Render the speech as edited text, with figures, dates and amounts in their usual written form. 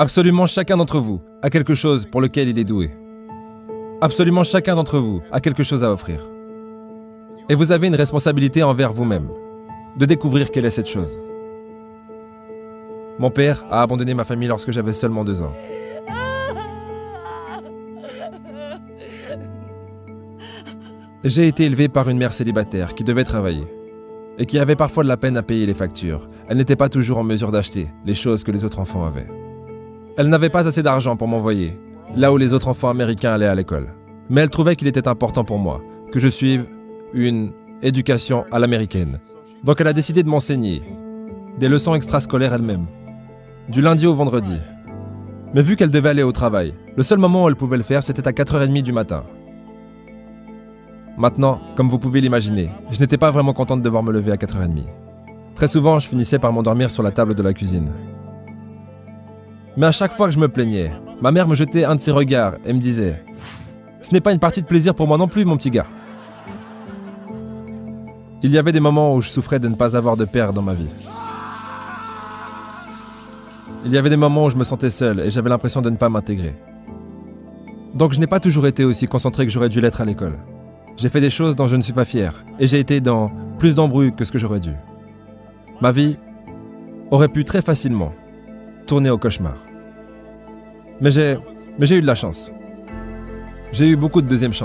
Absolument chacun d'entre vous a quelque chose pour lequel il est doué. Absolument chacun d'entre vous a quelque chose à offrir. Et vous avez une responsabilité envers vous-même, de découvrir quelle est cette chose. Mon père a abandonné ma famille lorsque j'avais seulement 2 ans. J'ai été élevé par une mère célibataire qui devait travailler et qui avait parfois de la peine à payer les factures. Elle n'était pas toujours en mesure d'acheter les choses que les autres enfants avaient. Elle n'avait pas assez d'argent pour m'envoyer là où les autres enfants américains allaient à l'école. Mais elle trouvait qu'il était important pour moi que je suive une éducation à l'américaine. Donc elle a décidé de m'enseigner des leçons extrascolaires elle-même, du lundi au vendredi. Mais vu qu'elle devait aller au travail, le seul moment où elle pouvait le faire, c'était à 4h30 du matin. Maintenant, comme vous pouvez l'imaginer, je n'étais pas vraiment content de devoir me lever à 4h30. Très souvent, je finissais par m'endormir sur la table de la cuisine. Mais à chaque fois que je me plaignais, ma mère me jetait un de ses regards et me disait « Ce n'est pas une partie de plaisir pour moi non plus, mon petit gars. » Il y avait des moments où je souffrais de ne pas avoir de père dans ma vie. Il y avait des moments où je me sentais seul et j'avais l'impression de ne pas m'intégrer. Donc je n'ai pas toujours été aussi concentré que j'aurais dû l'être à l'école. J'ai fait des choses dont je ne suis pas fier et j'ai été dans plus d'embrouilles que ce que j'aurais dû. Ma vie aurait pu très facilement tourner au cauchemar. Mais j'ai eu de la chance. J'ai eu beaucoup de deuxième chance.